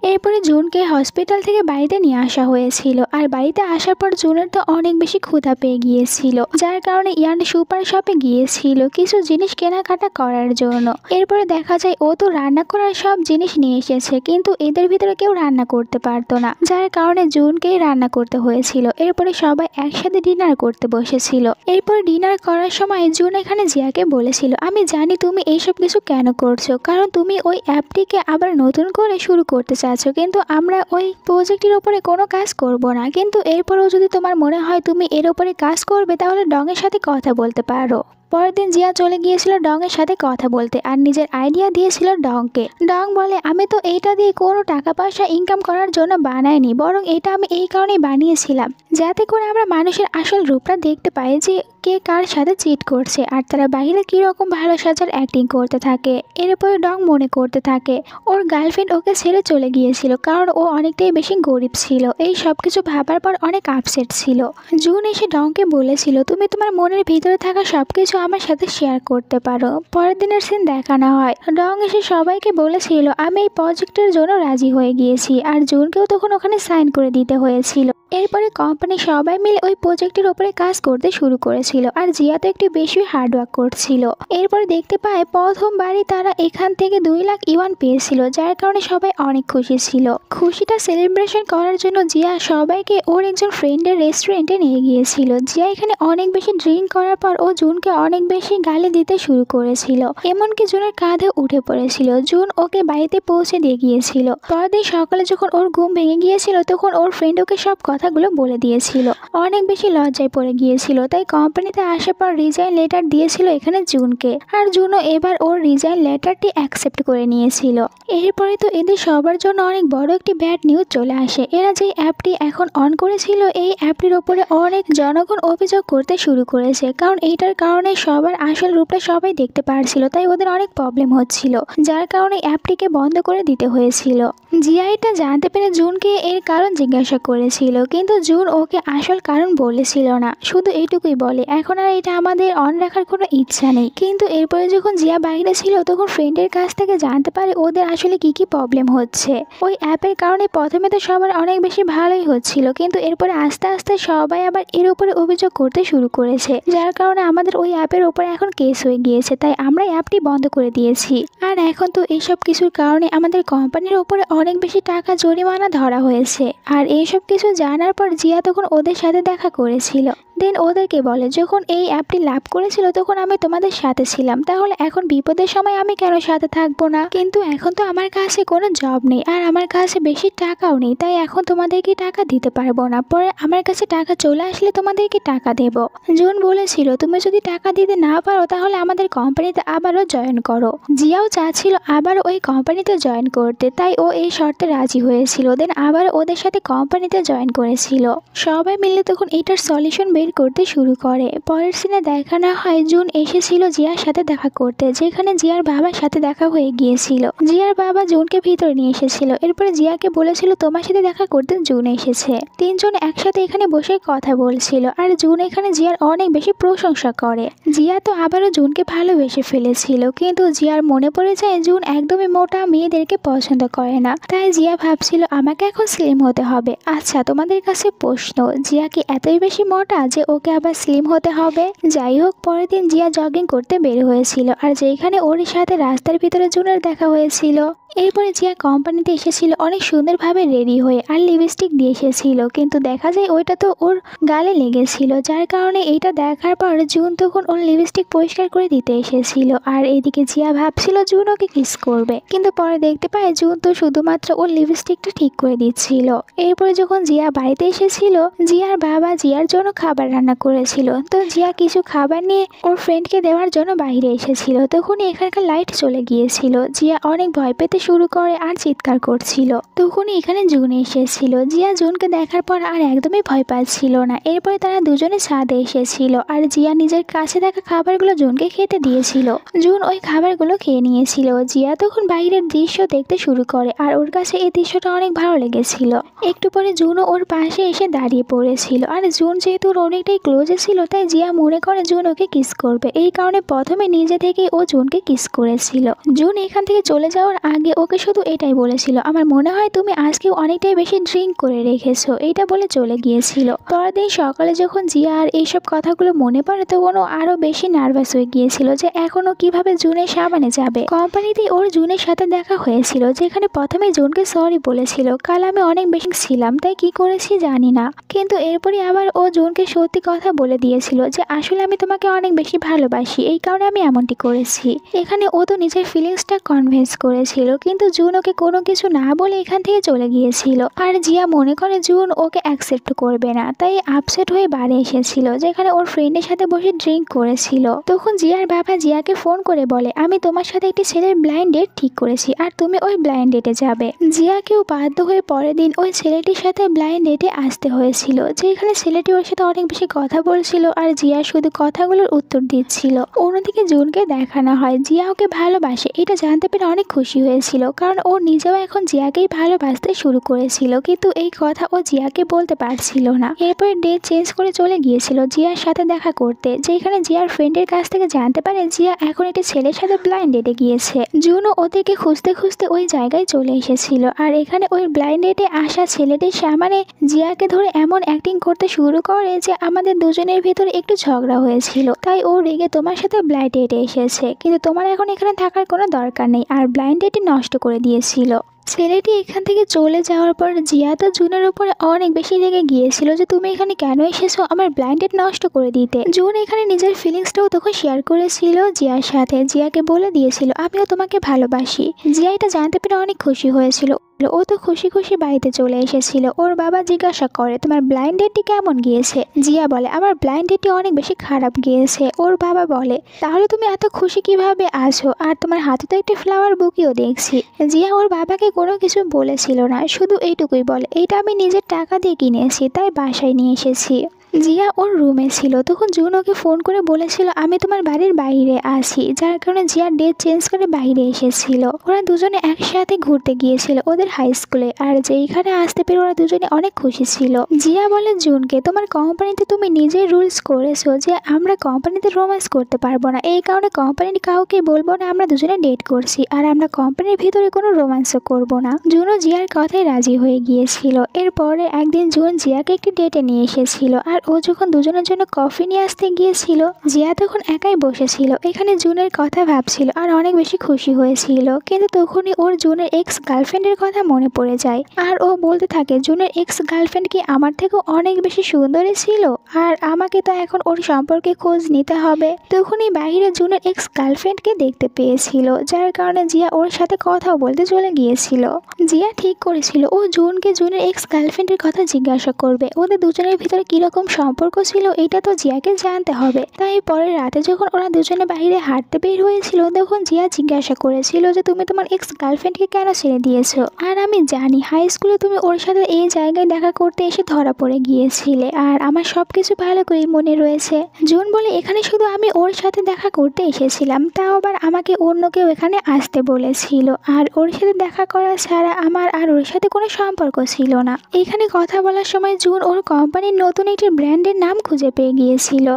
এরপরে জুনকে হসপিটাল থেকে বাড়িতে নিয়ে আসা হয়েছিল, আর বাড়িতে আসার পর জুনের তো অনেক বেশি ক্ষুধা পেয়ে গিয়েছিল, যার কারণে ইয়ান সুপার শপে গিয়েছিল কিছু জিনিস কেনাকাটা করার জন্য। এরপরে দেখা যায় ও তো রান্না করার সব জিনিস নিয়ে এসেছে, কিন্তু এদের ভিতরে কেউ রান্না করতে পারতো না, যার কারণে জুনকেই রান্না করতে হয়েছিল। এরপরে সবাই একসাথে ডিনার করতে বসেছিল। এরপর ডিনার করার সময় জুন এখানে জিয়াকে বলেছিল আমি জানি তুমি এইসব কিছু কেন করছো, কারণ তুমি ওই অ্যাপটিকে আবার নতুন করে শুরু করতে চাও, কিন্তু আমরা ওই প্রজেক্টের উপরে কোনো কাজ করব না, কিন্তু এরপরেও যদি তোমার মনে হয় তুমি এর উপরে কাজ করবে তাহলে ডংয়ের সাথে কথা বলতে পারো। পরের দিন জিয়া চলে গিয়েছিল ডংয়ের সাথে কথা বলতে আর নিজের আইডিয়া দিয়েছিল ডংকে। ডং বলে আমি তো এইটা দিয়ে কোনো টাকা পয়সা ইনকাম করার জন্য বানাইনি, বরং এটা আমি এই কারণেই বানিয়েছিলাম যাতে করে আমরা মানুষের আসল রূপটা দেখতে পাই যে কে কার সাথে চিট করছে আর তারা বাইরে কীরকম ভালো সাজার অ্যাক্টিং করতে থাকে। এরপরে ডং মনে করতে থাকে ওর গার্লফ্রেন্ড ওকে ছেড়ে চলে গিয়েছিল কারণ ও অনেকটাই বেশি গরিব ছিল। এই সব কিছু ভাবার পর অনেক আপসেট ছিল। জুন এসে ডংকে বলেছিল তুমি তোমার মনের ভিতরে থাকা সব কিছু আমার সাথে শেয়ার করতে পারো। পরের দিনের সিন দেখানো হয় ডং এসে সবাইকে বলেছিল আমি এই প্রজেক্টের জন্য রাজি হয়ে গিয়েছি, আর জুনকেও তখন ওখানে সাইন করে দিতে হয়েছিল। এরপরে কোম্পানি সবাই মিলে ওই প্রজেক্টের উপরে কাজ করতে শুরু করেছিল, আর জিয়া তো একটু বেশি হার্ডওয়ার্ক করছিল। এরপরে দেখতে পায় প্রথমবারই তারা এখান থেকে 2 লাখ ইওয়ান পেয়েছিল, যার কারণে সবাই অনেক খুশি ছিল। খুশিটা সেলিব্রেশন করার জন্য জিয়া সবাইকে ওর একজন ফ্রেন্ডের রেস্টুরেন্টে নিয়ে গিয়েছিল। জিয়া এখানে অনেক বেশি ড্রিঙ্ক করার পর ও জুনকে অনেক বেশি গালি দিতে শুরু করেছিল, এমনকি জুনের কাঁধে উঠে পড়েছিল। জুন ওকে বাড়িতে পৌঁছে দিয়ে গিয়েছিল। পরদিন সকালে যখন ওর ঘুম ভেঙে গিয়েছিল তখন ওর ফ্রেন্ড ওকে সব কথাগুলো বলে দিয়েছিল। অনেক বেশি লজ্জায় পড়ে গিয়েছিল, তাই কোম্পানিতে আসার পর রিজাইন লেটার দিয়েছিল এখানে জুনকে, আর জুনও এবার ওর রিজাইন লেটারটি অ্যাকসেপ্ট করে নিয়েছিল। এরপরে তো এদের সবার জন্য অনেক বড় একটি ব্যাড নিউজ চলে আসে। এরা যে অ্যাপটি এখন অন করেছিল এই অ্যাপটির ওপরে অনেক জনগণ অভিযোগ করতে শুরু করেছে, কারণ এইটার কারণে সবার আসল রূপটা সবাই দেখতে পারছিল, তাই ওদের অনেক প্রবলেম হচ্ছিল, যার কারণে অ্যাপটিকে বন্ধ করে দিতে হয়েছিল। জিয়া এটা জানতে পেরে জুনকে এর কারণ জিজ্ঞাসা করেছিল, কিন্তু জুন ওকে আসল কারণ বলেছিল না, শুধু এইটুকুই বলে এখন আর এটা আমাদের অন রাখার কোনো ইচ্ছা নেই। কিন্তু এরপরে যখন জিয়া বাইরে ছিল তখন ফ্রেন্ডের কাছ থেকে জানতে পারে ওদের আসলে কি কি প্রবলেম হচ্ছে। ওই অ্যাপের কারণে প্রথমে তো সবার অনেক বেশি ভালোই হচ্ছিল, কিন্তু এরপরে আস্তে আস্তে সবাই আবার এর উপরে অভিযোগ করতে শুরু করেছে, যার কারণে আমাদের ওই অ্যাপের উপরে এখন কেস হয়ে গিয়েছে, তাই আমরা অ্যাপটি বন্ধ করে দিয়েছি। আর এখন তো এইসব কিছুর কারণে আমাদের কোম্পানির উপরে অনেক বেশি টাকা জরিমানা ধরা হয়েছে। আর এইসব কিছু জানার পর জিয়া তখন ওদের সাথে দেখা করেছিল। দেন ওদেরকে বলে যখন এই অ্যাপটি লাভ করেছিল তখন আমি তোমাদের সাথে ছিলাম, তাহলে এখন বিপদের সময় আমি কেন সাথে থাকবো না? কিন্তু এখন তো আমার কাছে কোনো জব নেই আর আমার কাছে বেশি টাকাও নেই, তাই এখন তোমাদেরকে টাকা দিতে পারবো না, পরে আমার কাছে টাকা চলে আসলে তোমাদেরকে টাকা দেব। জুন বলেছিল তুমি যদি টাকা দিতে না পারো তাহলে আমাদের কোম্পানিতে আবারও জয়েন করো। জিয়াও চাচ্ছিল আবার ওই কোম্পানিতে জয়েন করতে, তাই ও এই শর্তে রাজি হয়েছিল। দেন আবার ওদের সাথে কোম্পানিতে জয়েন করেছিল। সবাই মিলে তখন এটার সলিউশন বের করতে শুরু করে। পরের সিনে দেখানো হয় জুন এসেছিল জিয়ার সাথে দেখা করতে, যেখানে জিয়ার বাবার সাথে দেখা হয়ে গিয়েছিল। জিয়ার বাবা জুনকে ভিতরে নিয়ে এসেছিল। এরপরে জিয়াকে বলেছিল তোমার সাথে দেখা করতে জুন এসেছে। তিনজন একসাথে এখানে বসে কথা বলছিল, আর জুন এখানে জিয়ার অনেক বেশি প্রশংসা করে। জিয়া তো আবারও জুনকে ভালোবেসে ফেলেছিল, কিন্তু জিয়ার মনে পড়ে যায় জুন একদমই মোটা মেয়েদেরকে পছন্দ করে না, তাই জিয়া ভাবছিল আমাকে এখন স্লিম হতে হবে। আচ্ছা তোমাদের কাছে প্রশ্ন, জিয়া কি এতই বেশি মোটা যে ওকে আবার স্লিম হতে হবে। যাই হোক, পরের দিন জিয়া জগিং করতে বের হয়েছিল, আর যেখানে ওর সাথে রাস্তার ভিতরে জুনের দেখা হয়েছিল। এরপরে জিয়া কোম্পানিতে এসেছিল অনেক সুন্দরভাবে রেডি হয়ে, আর লিপস্টিক দিয়ে এসেছিল, কিন্তু দেখা যায় ওইটা তো ওর গালে লেগেছিল, যার কারণে এইটা দেখার পর জুন তখন ওর লিপস্টিক পরিষ্কার করে দিতে এসেছিল। আর এদিকে জিয়া ভাবছিল জুন ওকে কিস করবে, কিন্তু পরে দেখতে পায় জুন তো শুধুমাত্র ওর লিপস্টিকটা ঠিক করে দিচ্ছিল। এরপরে যখন জিয়া বাড়িতে এসেছিল, জিয়ার বাবা জিয়ার জন্য খাবার রান্না করেছিল, তো জিয়া কিছু খাবার নিয়ে ওর ফ্রেন্ডকে দেওয়ার জন্য বাইরে এসেছিল। তখনই এখানকার লাইট চলে গিয়েছিল। জিয়া অনেক ভয় পেতে শুরু করে আর চিৎকার করছিল। তখনই এখানে জুন এসেছিল। জিয়া জুনকে দেখার পর আর একদমই ভয় পাচ্ছিল না। এরপরে তারা দুজনে ছাদে এসেছিল, আর জিয়া নিজের কাছে থাকা খাবারগুলো জুনকে খেতে দিয়েছিল। জুন ওই খাবারগুলো খেয়ে নিয়েছিল। জিয়া তখন বাইরের দৃশ্য দেখতে শুরু করে, আর ওর কাছে এই দৃশ্যটা অনেক ভালো লেগেছিল। একটু পরে জুনও ওর পাশে এসে দাঁড়িয়ে পড়েছিল, আর জুন যেহেতু ওর অনেকটাই ক্লোজে ছিল, তাই জিয়া মনে করে জুন ওকে কিস করবে। এই কারণে প্রথমে নিজে থেকেই ও জুনকে কিস করেছিল। জুন এখান থেকে চলে যাওয়ার আগে ওকে শুধু এটাই বলেছিল, আমার মনে হয় তুমি আজকেও অনেকটাই বেশি ড্রিঙ্ক করে রেখেছো, এইটা বলে চলে গিয়েছিল। পরের দিন সকালে যখন জিয়া আর এইসব কথাগুলো মনে পড়ে, তখন ও আরো বেশি নার্ভাস হয়ে গিয়েছিল যে এখনো কিভাবে জুনের সামনে যাবে। কোম্পানিতে ওর জুনের সাথে দেখা হয়েছিল, যেখানে প্রথমে জুনকে সরি বলেছিল, কাল আমি অনেক বেশি ছিলাম তাই কি করেছি জানি না, কিন্তু এরপরই আবার ও জুনকে সত্যি কথা বলে দিয়েছিল যে আসলে আমি তোমাকে অনেক বেশি ভালোবাসি, এই কারণে আমি এমনটি করেছি। এখানে ও তো নিজের ফিলিংসটা কনভিন্স করেছিল, কিন্তু জুন ওকে কোনো কিছু না বলে এখান থেকে চলে গিয়েছিল। আর জিয়া মনে করে জুন ওকে অ্যাকসেপ্ট করবে না, তাই আপসেট হয়ে বাড়ি এসেছিল, যেখানে ওর ফ্রেন্ডের সাথে বসে ড্রিঙ্ক করেছিল। তখন জিয়ার বাবা জিয়াকে ফোন করে বলে, আমি তোমার সাথে একটি ছেলের ব্লাইন্ড ডেট ঠিক করেছি, আর তুমি ওই ব্লাইন্ড ডেটে যাবে। জিয়াকেও বাধ্য হয়ে পরের দিন ওই ছেলেটির সাথে ব্লাইন্ড ডেটে আসতে হয়েছিল, যেখানে ছেলেটি ওর সাথে অনেক বেশি কথা বলছিল, আর জিয়া শুধু কথাগুলোর উত্তর দিচ্ছিল। অন্যদিকে জুনকে দেখানো হয় জিয়া ওকে ভালোবাসে, এটা জানতে পেরে অনেক খুশি হয়েছিল, কারণ ও নিজেও এখন জিয়াকেই ভালোবাসতে শুরু করেছিল, কিন্তু এই কথা ও জিয়াকে বলতে পারছিল না। এরপর ডেট চেঞ্জ করে চলে গিয়েছিল জিয়ার সাথে দেখা করতে, যেখানে জিয়ার ফ্রেন্ডের কাছ থেকে জানতে পারে জিয়া এখন একটি ছেলের সাথে ব্লাইন্ড ডেটে গিয়েছে। জুনও ওদেরকে খুঁজতে খুঁজতে ওই জায়গায় চলে এসেছিল, আর এখানে ওই ব্লাইন্ড ডেটে আসা ছেলেটির সামনে জিয়াকে ধরে এমন অ্যাক্টিং করতে শুরু করে যে আমাদের দুজনের ভিতরে একটু ঝগড়া হয়েছিল, তাই ও রেগে তোমার সাথে ব্লাইন্ড ডেটে এসেছে, কিন্তু তোমার এখন এখানে থাকার কোনো দরকার নেই, আর ব্লাইন্ড ডেটে নষ্ট করে দিয়েছিল। ছেলেটি এখান থেকে চলে যাওয়ার পর জিয়া তো জুনের উপরে অনেক বেশি রেগে গিয়েছিল যে তুমি এখানে কেন এসেছো আমার ব্লাইন্ড ডেট নষ্ট করে দিতে। জুন এখানে নিজের ফিলিংসটাও তখন শেয়ার করেছিল জিয়ার সাথে, জিয়াকে বলে দিয়েছিল আমিও তোমাকে ভালোবাসি। জিয়া এটা জানতে পেরে অনেক খুশি হয়েছিল। ও তো খুশি খুশি বাড়িতে চলে এসেছিল। ওর বাবা জিজ্ঞাসা করে তোমার ব্লাইন্ড ডেটটি কেমন গিয়েছে। জিয়া বলে আমার ব্লাইন্ড ডেটটি অনেক বেশি খারাপ গিয়েছে। ওর বাবা বলে তাহলে তুমি এত খুশি কিভাবে আছো, আর তোমার হাতে তো একটি ফ্লাওয়ার বুকিও দেখছি। জিয়া ওর বাবাকে কোনো কিছু বলেছিল না, শুধু এইটুকুই বলে এইটা আমি নিজের টাকা দিয়ে কিনেছি, তাই বাসায় নিয়ে এসেছি। জিয়া ওর রুমে ছিল, তখন জুন ওকে ফোন করে বলেছিল আমি তোমার বাড়ির বাইরে আসি, যার কারণে জিয়া ডেট চেঞ্জ করে বাইরে এসেছিল। ওরা দুজনে একসাথে ঘুরতে গিয়েছিল ওদের হাই স্কুলে, আর যেইখানে আসতে পেরে ওরা দুজনে অনেক খুশি ছিল। জিয়া বলে জুনকে তোমার কোম্পানিতে তুমি নিজেই রুলস করেছো যে আমরা কোম্পানিতে রোম্যান্স করতে পারবো না, এই কারণে কোম্পানির কাউকে বলবো না আমরা দুজনে ডেট করছি, আর আমরা কোম্পানির ভিতরে কোনো রোম্যান্সও করবো না। জুনও জিয়ার কথায় রাজি হয়ে গিয়েছিল। এরপরে একদিন জুন জিয়াকে একটি ডেটে নিয়ে এসেছিল, আর ও যখন দুজনের জন্য কফি নিয়ে আসতে গিয়েছিল জিয়া তখন একাই বসেছিল, এখানে জুনের কথা ভাবছিল আর অনেক বেশি খুশি হয়েছিল। কিন্তু তখনই ওর জুনের এক্স গার্লফ্রেন্ডের কথা মনে পড়ে যায়, আর ও বলতে থাকে জুনের এক্স গার্লফ্রেন্ড কি আমার থেকেও অনেক বেশি সুন্দরী ছিল, আর আমাকে তো এখন ওর সম্পর্কে খোঁজ নিতে হবে। তখনই বাইরে জুনের এক্স গার্লফ্রেন্ডকে দেখতে পেয়েছিল, যার কারণে জিয়া ওর সাথে কথাও বলতে চলে গিয়েছিল। জিয়া ঠিক করেছিল ও জুনকে জুনের এক্স গার্লফ্রেন্ডের কথা জিজ্ঞাসা করবে, ওদের দুজনের ভিতরে কিরকম সম্পর্ক ছিল এটা তো জিয়াকে জানতে হবে। তাই পরের রাতে যখন ওরা দুজনে বাইরে হাঁটতে বের হয়েছিল, তখন জিয়া জিজ্ঞাসা করেছিল যে তুমি তোমার এক্স গার্লফ্রেন্ডকে কেন ছেড়ে দিয়েছো, আর আমি জানি হাই স্কুলে তুমি ওর সাথে এই জায়গায় দেখা করতে এসে ধরা পড়ে গিয়েছিলে, আর আমার সবকিছু ভালো করেই মনে রয়েছে। জুন বলে এখানে শুধু আমি ওর সাথে দেখা করতে এসেছিলাম, তাও আবার আমাকে অন্য কেউ এখানে আসতে বলেছিল, আর ওর সাথে দেখা করা ছাড়া আমার আর ওর সাথে কোনো সম্পর্ক ছিল না। এখানে কথা বলার সময় জুন ওর কোম্পানির নতুন একটি ব্র্যান্ডের নাম খুঁজে পেয়ে গিয়েছিল।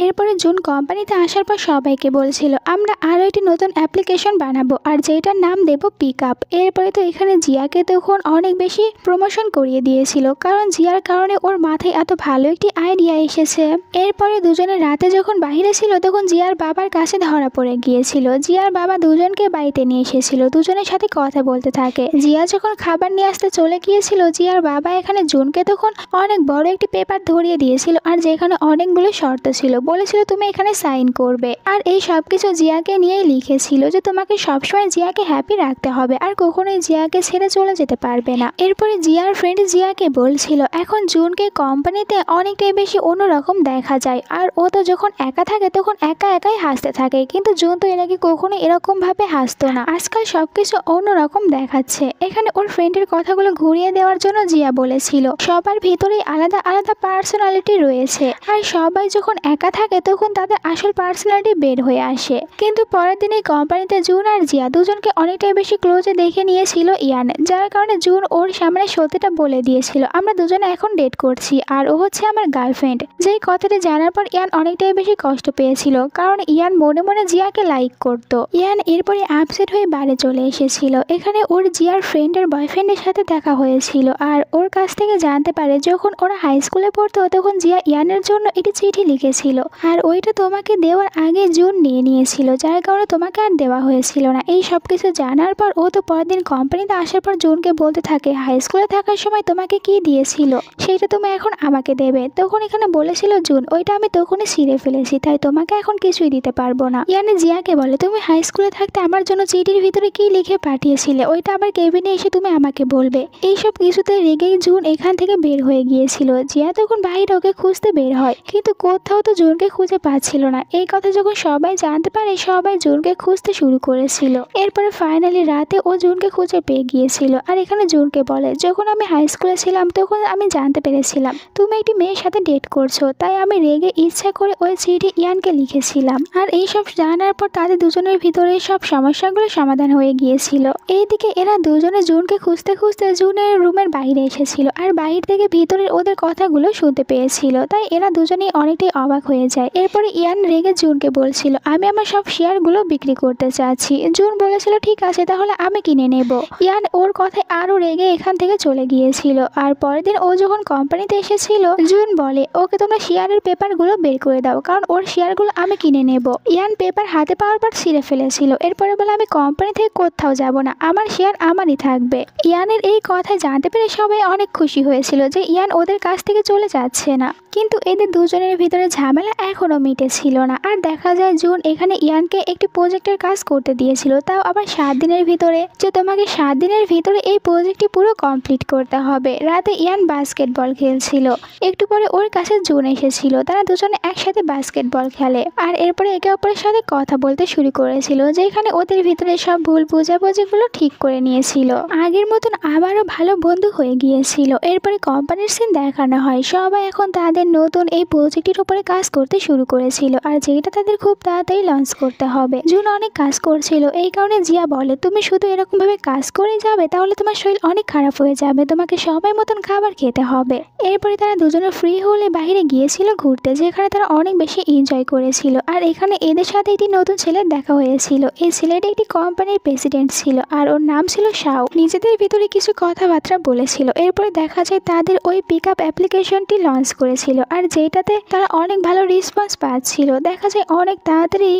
এরপরে জুন কোম্পানিতে আসার পর সবাইকে বলছিল আমরা আরও একটি নতুন অ্যাপ্লিকেশন বানাবো আর যেটার নাম দেব পিক আপ। এরপরে তো এখানে জিয়াকে তখন অনেক বেশি প্রমোশন করিয়ে দিয়েছিল, কারণ জিয়ার কারণে ওর মাথায় এত ভালো একটি আইডিয়া এসেছে। এরপরে দুজনে রাতে যখন বাইরে ছিল তখন জিয়ার বাবার কাছে ধরা পড়ে গিয়েছিল। জিয়ার বাবা দুজনকে বাড়িতে নিয়ে এসেছিল, দুজনের সাথে কথা বলতে থাকে। জিয়া যখন খাবার নিয়ে আসতে চলে গিয়েছিল, জিয়ার বাবা এখানে জুনকে তখন অনেক বড় একটি পেপার ধরিয়ে দিয়েছিল আর যেখানে অনেকগুলো শর্ত ছিল, বলেছিল তুমি এখানে সাইন করবে। আর এই সবকিছু জিয়াকে নিয়েই লিখেছিল যে তোমাকে সবসময় জিয়াকে হ্যাপি রাখতে হবে আর কখনোই জিয়াকে ছেড়ে চলে যেতে পারবে না। এরপরে জিয়ার ফ্রেন্ড জিয়াকে বলছিল এখন জুনকে কোম্পানিতে অনেকটাই বেশি অন্যরকম দেখা যায় আর ও তো যখন একা থাকে তখন একা একাই হাসতে থাকে, কিন্তু জুন তো এর আগে কখনো এরকম ভাবে হাসতো না, আজকাল সবকিছু অন্যরকম দেখাচ্ছে। এখানে ওর ফ্রেন্ডের কথাগুলো ঘুরিয়ে দেওয়ার জন্য জিয়া বলেছিল সবার ভিতরেই আলাদা আলাদা পার্সোনালিটি রয়েছে আর সবাই যখন একা থাকে তখন তাদের আসল পার্সোনালিটি বের হয়ে আসে। কিন্তু পরের দিনে কোম্পানিতে জুন আর জিয়া দুজনকে অনেকটাই বেশি ক্লোজে দেখে নিয়েছিল ইয়ান, যার কারণে জুন ওর সামনে সত্যিটা বলে দিয়েছিল আমরা দুজনে এখন ডেট করছি আর ও হচ্ছে আমার গার্লফ্রেন্ড। যেই কথাটা জানার পর ইয়ান অনেকটাই বেশি কষ্ট পেয়েছিল, কারণ ইয়ান মনে মনে জিয়াকে লাইক করত। ইয়ান এরপরে আপসেট হয়ে বাড়ি চলে এসেছিল। এখানে ওর জিয়ার ফ্রেন্ডের বয়ফ্রেন্ডের সাথে দেখা হয়েছিল আর ওর কাছ থেকে জানতে পারে যখন ওরা হাই স্কুলে পড়তো তখন জিয়া ইয়ানের জন্য একটি চিঠি লিখেছিল আর ওইটা তোমাকে দেওয়ার আগে জুন নিয়ে নিয়েছিল, যার কারণে তোমাকে আর দেওয়া হয়েছিল না। এই সব কিছু জানার পর ও তো পরের দিন কোম্পানিতে আসার পর জুনকে বলতে থাকে হাই স্কুলে থাকার সময় তোমাকে কি দিয়েছিল সেটা তুমি এখন আমাকে দেবে। তখন এখানে বলেছিল জুন ওইটা আমি তখনই ছিঁড়ে ফেলেছি, তাই তোমাকে এখন কিছুই দিতে পারবো না। ইয়ানে জিয়াকে বলে তুমি হাই স্কুলে থাকতে আমার জন্য চিঠির ভিতরে কি লিখে পাঠিয়েছিলে ওইটা আবার কেবিনে এসে তুমি আমাকে বলবে। এইসব কিছুতে রেগেই জুন এখান থেকে বের হয়ে গিয়েছিল। জিয়া তখন বাইরে ওকে খুঁজতে বের হয়, কিন্তু কোথাও তো জুনকে খুঁজে পাচ্ছিল না। এই কথা যখন সবাই জানতে পারে সবাই জুনকে খুঁজতে শুরু করেছিল। এরপরে ফাইনালি রাতে ও জুনকে খুঁজে পেয়ে গিয়েছিল আর এখানে জুনকে বলে যখন আমি হাই স্কুলে ছিলাম তখন আমি জানতে পেরেছিলাম তুমি একটি মেয়ের সাথে ডেট করছো, তাই আমি রেগে ইচ্ছা করে ওই চিঠি ইয়ানকে লিখেছিলাম। আর এইসব জানার পর তাদের দুজনের ভিতরে সব সমস্যাগুলো সমাধান হয়ে গিয়েছিল। এইদিকে এরা দুজনে জুনকে খুঁজতে খুঁজতে জুনের রুমের বাইরে এসেছিল আর বাইরে থেকে ভিতরের ওদের কথাগুলো শুনতে পেয়েছিল, তাই এরা দুজনেই অনেকটাই অবাক হয়ে যায়। এরপরে ইয়ান রেগে জুনকে বলছিল আমি আমার সব শেয়ারগুলো বিক্রি করতে চাচ্ছি। জুন বলেছিল ঠিক আছে তাহলে আমি কিনে নেব। ইয়ান ওর কথায় আরো রেগে এখান থেকে চলে গিয়েছিল। আর পরের দিন ও যখন কোম্পানিতে এসেছিল জুন বলে ওকে তোমরা শেয়ারের পেপারগুলো বের করে দাও, কারণ ওর শেয়ারগুলো আমি কিনে নেব। ইয়ান পেপার হাতে পাওয়ার পর ছিঁড়ে ফেলেছিল। এরপরে বলে আমি কোম্পানি থেকে কোথাও যাব না, আমার শেয়ার আমারই থাকবে। ইয়ানের এই কথা জানতে পেরে সবাই অনেক খুশি হয়েছিল যে ইয়ান ওদের কাছ থেকে চলে যাচ্ছে না, কিন্তু এদের দুজনের ভিতরে ঝামেলা এখনো মিটেছিল না। আর দেখা যায় জুন এখানে ইয়ানকে একটি প্রজেক্টের কাজ করতে দিয়েছিল, তাও আবার 7 দিনের ভিতরে, যে তোমাকে 7 দিনের ভিতরে এই প্রজেক্টটি পুরো কমপ্লিট করতে হবে। রাতে ইয়ান বাস্কেটবল খেলছিল, একটু পরে ওর কাছে জুন এসেছিল, তারা দুজনে একসাথে বাস্কেটবল খেলে আর এরপরে একে অপরের সাথে কথা বলতে শুরু করেছিল, যেখানে ওদের ভিতরে সব ভুল বোঝাবুঝিগুলো ঠিক করে নিয়েছিল। আগের মতন আবারও ভালো বন্ধু হয়ে গিয়েছিল। এরপরে কোম্পানির সিন দেখানো হয়, সবাই এখন তাদের নতুন এই প্রজেক্টের উপরে কাজ করতে শুরু করেছিল আর যেটা তাদের খুব তাড়াতাড়ি লঞ্চ করতে হবে। জুন অনেক কাজ করছিল, এই কারণে জিয়া বলে তুমি শুধু এরকম ভাবে কাজ করে যাবে তাহলে তোমার শরীর অনেক খারাপ হয়ে যাবে, তোমাকে সবাই মতন খাবার খেতে হবে। এরপরে তারা দুজনে ফ্রি হলে বাইরে গিয়েছিল ঘুরতে, যেখানে তারা অনেক বেশি এনজয় করেছিল। আর এখানে এদের সাথে একটি নতুন ছেলের দেখা হয়েছিল। এই ছেলেটি একটি কোম্পানির প্রেসিডেন্ট ছিল আর ওর নাম ছিল শাও। নিজেদের ভিতরে কিছু কথাবার্তা বলেছিল। এরপরে দেখা যায় তাদের ওই পিক আপ অ্যাপ্লিকেশনটি লঞ্চ করেছিল আর যেটাতে তারা অনেক ভালো রেসপন্স পাচ্ছিল। দেখা যায় অনেক তাড়াতাড়ি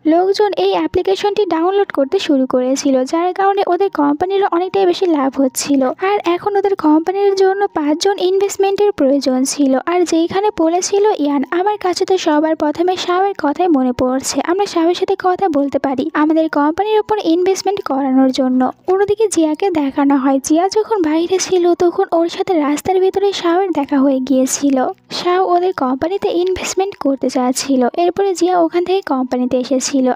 লোকজন এই অ্যাপ্লিকেশনটি ডাউনলোড করতে শুরু করেছিল, যার কারণে ওদের কোম্পানির অনেকটাই বেশি লাভ হচ্ছিল। আর এখন ওদের কোম্পানির জন্য 5 জন ইনভেস্টমেন্টের প্রয়োজন ছিল। আর যেখানে বলেছিল ইয়ান আমার কাছে তো সবার প্রথমে শাওয়ের কথাই মনে পড়ছে, আমরা শাওয়ের সাথে কথা বলতে পারি আমাদের কোম্পানির উপর ইনভেস্টমেন্ট করানোর জন্য। অন্যদিকে জিয়াকে দেখানো হয়, জিয়া যখন বাইরে ছিল তখন ওর সাথে রাস্তার ভিতরে শাওয়ের দেখা হয়ে গিয়েছিল। শাও ওদের কোম্পানিতে ইনভেস্টমেন্ট করতে চাচ্ছিল। এরপরে জিয়া ওখান থেকে কোম্পানিতে এসেছিল। হয়েছিল।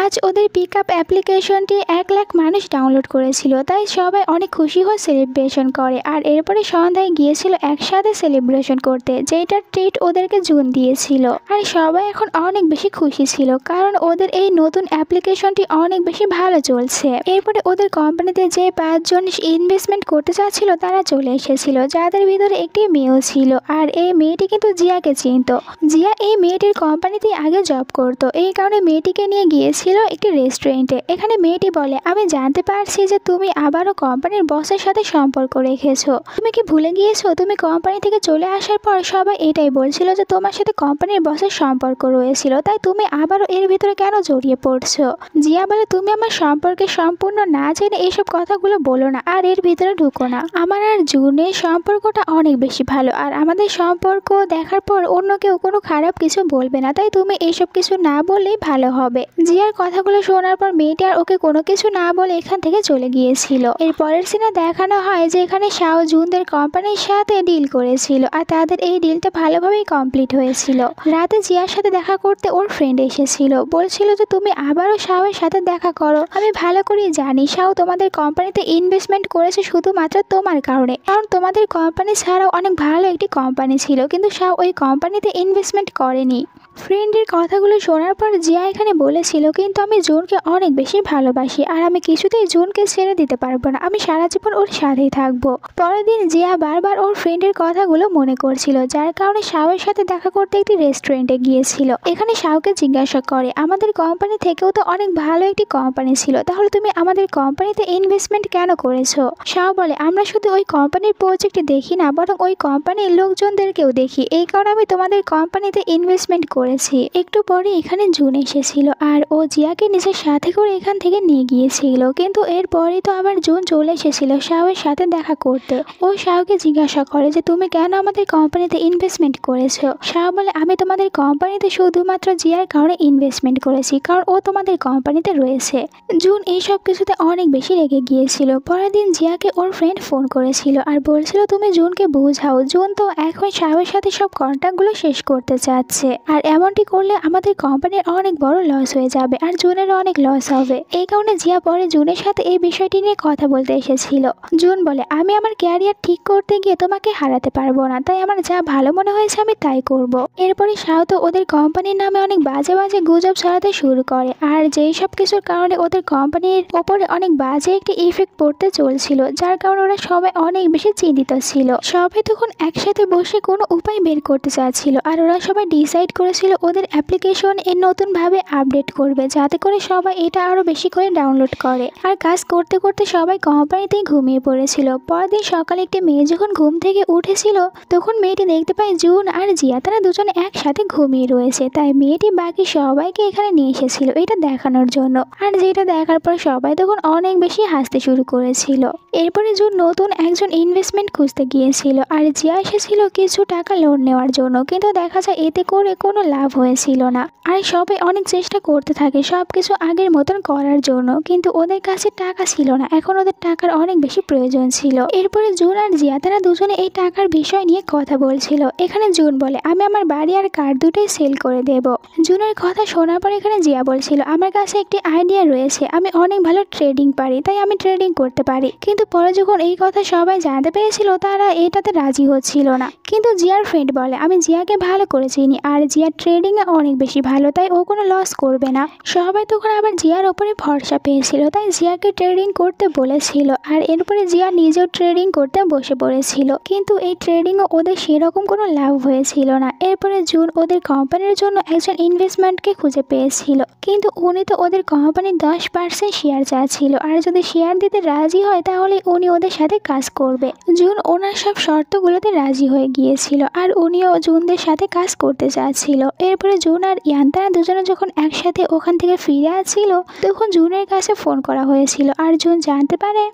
আজ ওদের পিক আপ অ্যাপ্লিকেশনটি 1 লাখ মানুষ ডাউনলোড করেছিল, তাই সবাই অনেক খুশি হয়ে সেলিব্রেশন করে। আর এরপরে সন্ধ্যায় গিয়েছিল একসাথে সেলিব্রেশন করতে, যেটার ট্রিট ওদেরকে জুন দিয়েছিল। আর সবাই এখন অনেক বেশি খুশি ছিল, কারণ ওদের এই নতুন অ্যাপ্লিকেশনটি অনেক বেশি ভালো চলছে। এরপরে ওদের কোম্পানিতে যে 5 জন ইনভেস্টমেন্ট করতে চাচ্ছিল তারা চলে এসেছিল, যাদের ভিতরে একটি মেয়েও ছিল। আর এই মেয়েটি কিন্তু জিয়াকে চিনত। জিয়া এই মেয়েটির কোম্পানিতে আগে জব করতো, এই কারণে মেয়েটিকে নিয়ে গিয়েছিল একটি রেস্টুরেন্টে। এখানে মেয়েটি বলে, আমি জানতে পারছি যে তুমি আবারও কোম্পানির বসের সাথে সম্পর্ক রেখেছো। তুমি কি ভুলে গিয়েছো তুমি কোম্পানি থেকে চলে আসার পর সবাই এটাই বলছিল যে তোমার সাথে কোম্পানির বসের সম্পর্ক রয়েছিল, তাই তুমি আবারও এর ভিতরে কেন জড়িয়ে পড়ছো? জিয়া বলে, তুমি আমার সম্পর্কে সম্পূর্ণ না জেনে এইসব কথাগুলো বলো না আর এর ভিতরে ঢুকো না। আমার আর জুনের সম্পর্কটা অনেক বেশি ভালো, আর আমাদের সম্পর্ক দেখার পর অন্য কেউ কোনো খারাপ কিছু বলবে না, তাই তুমি এইসব কিছু না বললেই ভালো হবে। জিয়ার কথাগুলো শোনার পর মেয়েটি আর ওকে কোনো কিছু না বলে এখান থেকে চলে গিয়েছিল। এর পরের সিনে দেখানো হয় যে এখানে শাও জুনদের কোম্পানির সাথে ডিল করেছিল, আর তাদের এই ডিলটা ভালোভাবেই কমপ্লিট হয়েছিল। রাতে জিয়ার সাথে দেখা করতে ওর ফ্রেন্ড এসেছিল, বলছিল যে তুমি আবারও শাওয়ের সাথে দেখা করো। আমি ভালো করেই জানি শাও তোমাদের কোম্পানিতে ইনভেস্টমেন্ট করেছে শুধুমাত্র তোমার কারণে, কারণ তোমাদের কোম্পানি ছাড়াও অনেক ভালো একটি কোম্পানি ছিল, কিন্তু শাও ওই কোম্পানিতে ইনভেস্টমেন্ট করেনি। ফ্রেন্ডের কথাগুলো শোনার পর জিয়া এখানে বলেছিল, কিন্তু আমি জুনকে অনেক বেশি ভালোবাসি আর আমি কিছুতেই জুনকে ছেড়ে দিতে পারবো না, আমি সারা জীবন ওর সাথেই থাকবো। পরের দিন জিয়া বারবার ওর ফ্রেন্ডের কথাগুলো মনে করছিল, যার কারণে শাওয়ের সাথে দেখা করতে একটি রেস্টুরেন্টে গিয়েছিল। এখানে শাওকে জিজ্ঞাসা করে, আমাদের কোম্পানি থেকেও তো অনেক ভালো একটি কোম্পানি ছিল, তাহলে তুমি আমাদের কোম্পানিতে ইনভেস্টমেন্ট কেন করেছো? শাও বলে, আমরা শুধু ওই কোম্পানির প্রজেক্ট দেখি না, বরং ওই কোম্পানির লোকজনদেরকেও দেখি, এই কারণে আমি তোমাদের কোম্পানিতে ইনভেস্টমেন্ট করেছি। একটু পরে এখানে জুন এসেছিল আর ও জিয়াকে নিজের সাথে করে এখান থেকে নিয়ে গিয়েছিল, কিন্তু এরপরই তো আবার জুন চলে এসেছিল শাওয়ের সাথে দেখা করতে। ও শাওকে জিজ্ঞাসা করে যে তুমি কেন আমাদের কোম্পানিতে ইনভেস্টমেন্ট করেছো? শাও বলে, আমি তোমাদের কোম্পানিতে শুধুমাত্র জিয়ার কারণে ইনভেস্টমেন্ট করেছি, কারণ ও তোমাদের কোম্পানিতে রয়েছে। জুন এইসব কিছুতে অনেক বেশি রেগে গিয়েছিল। পরের দিন জিয়াকে ওর ফ্রেন্ড ফোন করেছিল আর বলছিল তুমি জুনকে বোঝাও, জুন তো এখন শাওয়ের সাথে সব কন্ট্রাক্টগুলো শেষ করতে চাচ্ছে, আর এমনটি করলে আমাদের কোম্পানির অনেক বড় লস হয়ে যাবে আর জুনেরও অনেক লস হবে। এই কারণে জিয়া পরে জুনের সাথে এই বিষয়টি নিয়ে কথা বলতে এসেছিল। জুন বলে, আমি আমার ক্যারিয়ার ঠিক করতে গিয়ে তোমাকে হারাতে পারবো না, তাই আমার যা ভালো মনে হয়েছে আমি তাই করব। এরপরে শাও তো ওদের কোম্পানির নামে অনেক বাজে বাজে গুজব ছড়াতে শুরু করে, আর যেই সব কিছুর কারণে ওদের কোম্পানির ওপরে অনেক বাজে একটি ইফেক্ট পড়তে চলছিল, যার কারণে ওরা সবাই অনেক বেশি চিন্তিত ছিল। সবাই তখন একসাথে বসে কোনো উপায় বের করতে চাচ্ছিল, আর ওরা সবাই ডিসাইড করেছিল ওদের অ্যাপ্লিকেশন এর নতুন ভাবে আপডেট করবে, যাতে করে সবাই এটা আরো বেশি করে ডাউনলোড করে। আর কাজ করতে করতে সবাই কোম্পানিতেই ঘুমিয়ে পড়েছিল। পরদিন সকালে একটি মেয়ে যখন ঘুম থেকে উঠেছিল, তখন মেয়েটি দেখতে পায় জুন আর জিয়া তারা দুজনে একসাথে ঘুমিয়ে রয়েছে, তাই মেয়েটি বাকি সবাইকে এখানে নিয়ে এসেছিল এটা দেখানোর জন্য। আর যেটা দেখার পর সবাই তখন অনেক বেশি হাসতে শুরু করেছিল। এরপরে জুন নতুন একজন ইনভেস্টমেন্ট খুঁজতে গিয়েছিল, আর জিয়া এসেছিল কিছু টাকা লোন নেওয়ার জন্য, কিন্তু দেখা যায় এতে করে কোনো লাভ হয়েছিল না। আর সবাই অনেক চেষ্টা করতে থাকে সবকিছু আগের মতন করার জন্য, কিন্তু ওদের কাছে টাকা ছিল না, এখন ওদের টাকার অনেক বেশি প্রয়োজন ছিল। এরপরে জুন আর জিয়া তারা দুজনে এই টাকার বিষয় নিয়ে কথা বলছিল। এখানে জুন বলে, আমি আমার বাড়ি আর কার দুটোই সেল করে দেব। জুনের কথা শোনার পর এখানে জিয়া বলছিল, আমার কাছে একটি আইডিয়া রয়েছে, আমি অনেক ভালো ট্রেডিং পারি, তাই আমি ট্রেডিং করতে পারি। কিন্তু পরে যখন এই কথা সবাই জানতে পেরেছিল তারা এটাতে রাজি হচ্ছিল না। কিন্তু জিয়ার ফ্রেন্ড বলে, আমি জিয়াকে ভালো করে চিনি আর জিয়া ট্রেডিং এ অনেক বেশি ভালো, তাই ও কোনো লস করবে না। সবাই তখন আবার জিয়ার ওপরে ভরসা পেয়েছিল, তাই জিয়াকে ট্রেডিং করতে বলেছিল। আর এরপরে জিয়া নিজেও ট্রেডিং করতে বসে পড়েছিল, কিন্তু এই ট্রেডিং ও ওদের সেরকম কোনো লাভ হয়েছিল না। এরপরে জুন ওদের কোম্পানির জন্য একজন ইনভেস্টমেন্টকে খুঁজে পেয়েছিল, কিন্তু উনি তো ওদের কোম্পানির 10% শেয়ার চাচ্ছিল, আর যদি শেয়ার দিতে রাজি হয় তাহলে উনি ওদের সাথে কাজ করবে। জুন ওনার সব শর্তগুলোতে রাজি হয়ে গিয়েছিল, আর উনিও জুনদের সাথে কাজ করতে চাচ্ছিল। এরপরে জুন আর ইয়ান তারা দুজনে যখন একসাথে ওখান থেকে ফিরে আসছিল, তখন জুনের কাছে ফোন করা হয়েছিল, আর জুন জানতে পারে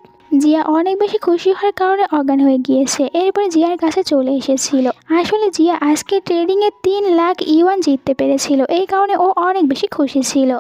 জিয়া অনেক বেশি খুশি হওয়ার কারণে অজ্ঞান হয়ে গিয়েছে। এরপরে জিয়ার কাছে চলে এসেছিল। আসলে জিয়া আজকে ট্রেডিং এ 3 লাখ ইউয়ান জিততে পেরেছিল, এই কারণে ও অনেক বেশি খুশি ছিল।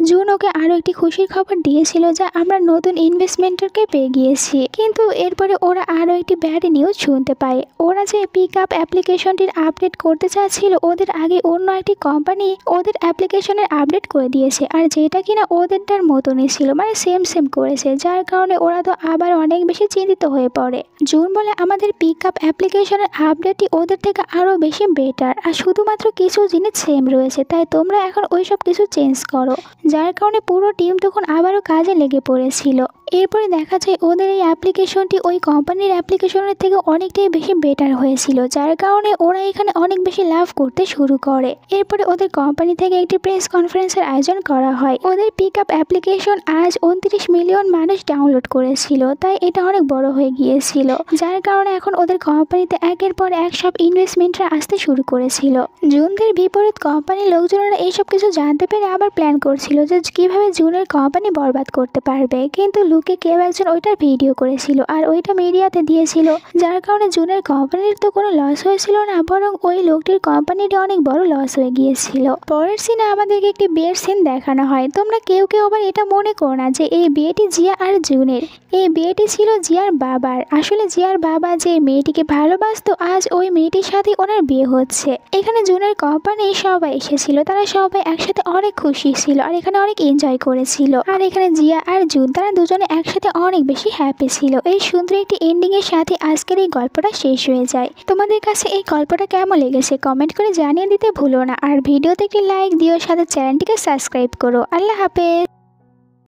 জুন ওকে আরো একটি খুশির খবর দিয়েছিল যে আমরা নতুন ইনভেস্টমেন্টরকে পেয়ে গিয়েছি, কিন্তু এরপরে ওরা আরো একটি ব্যাড নিউজ শুনতে পায়। ওরা যে পিক আপ অ্যাপ্লিকেশনটির আপডেট করতে চাচ্ছিল, ওদের আগে অন্য একটি কোম্পানি ওদের অ্যাপ্লিকেশনের আপডেট করে দিয়েছে, আর যেটা কিনা ওদেরটার মতনই ছিল, মানে সেম করেছে, যার কারণে ওরা তো আবার অনেক বেশি চিন্তিত হয়ে পড়ে। জুন বলে আমাদের পিক আপ অ্যাপ্লিকেশনের আপডেটটি ওদের থেকে আরো বেশি বেটার, আর শুধুমাত্র কিছু জিনিস সেম রয়েছে, তাই তোমরা এখন ওইসব কিছু চেঞ্জ করো। যার কারণে পুরো টিম তখন আবারও কাজে লেগে পড়েছিল। এরপরে দেখা যায় ওদের এই অ্যাপ্লিকেশনটি ওই কোম্পানির অ্যাপ্লিকেশনের থেকে অনেকটাই বেশি বেটার হয়েছিল, যার কারণে ওরা এখানে অনেক বেশি লাভ করতে শুরু করে। এরপরে ওদের কোম্পানি থেকে একটি প্রেস কনফারেন্সের আয়োজন করা হয়। ওদের পিক আপ অ্যাপ্লিকেশন আজ 29 মিলিয়ন মানুষ ডাউনলোড করেছিল, তাই এটা অনেক বড় হয়ে গিয়েছিল, যার কারণে এখন ওদের কোম্পানিতে একের পর এক সব ইনভেস্টমেন্টরা আসতে শুরু করেছিল। জুনদের বিপরীত কোম্পানির লোকজনেরা এইসব কিছু জানতে পেরে আবার প্ল্যান করছিল যে কিভাবে জুনের কোম্পানি বরবাদ করতে পারবে, কিন্তু লুকে কেউ একজন ওইটার ভিডিও করেছিল আর ওইটা মিডিয়াতে দিয়েছিল, যার কারণে জুনের কোম্পানির তো কোনো লস হয়েছিল না, বরং ওই লোকটির কোম্পানিটি অনেক বড় লস হয়ে গিয়েছিল। পরের সিনে আমাদেরকে একটি বিয়ের সিন দেখানো হয়। তোমরা কেউ আবার এটা মনে করো না যে এই বিয়েটি জিয়া আর জুনের, এই বিয়েটি ছিল জিয়ার বাবার। আসলে জিয়ার বাবা যে মেয়েটিকে ভালোবাসতো, আজ ওই মেয়েটির সাথে ওনার বিয়ে হচ্ছে। এখানে জুনের কোম্পানি সবাই এসেছিল, তারা সবাই একসাথে অনেক খুশি ছিল আর এখানে অনেক এনজয় করেছিল। আর এখানে জিয়া আর জুন তারা দুজনে একসাথে অনেক বেশি হ্যাপি ছিল। এই সুন্দর একটি এন্ডিং এর সাথে আজকের এই গল্পটা শেষ হয়ে যায়। তোমাদের কাছে এই গল্পটা কেমন লেগেছে কমেন্ট করে জানিয়ে দিতে ভুলো না, আর ভিডিওতে একটি লাইক দিও, সাথে চ্যানেলটিকে সাবস্ক্রাইব করো। আল্লাহ হাফেজ।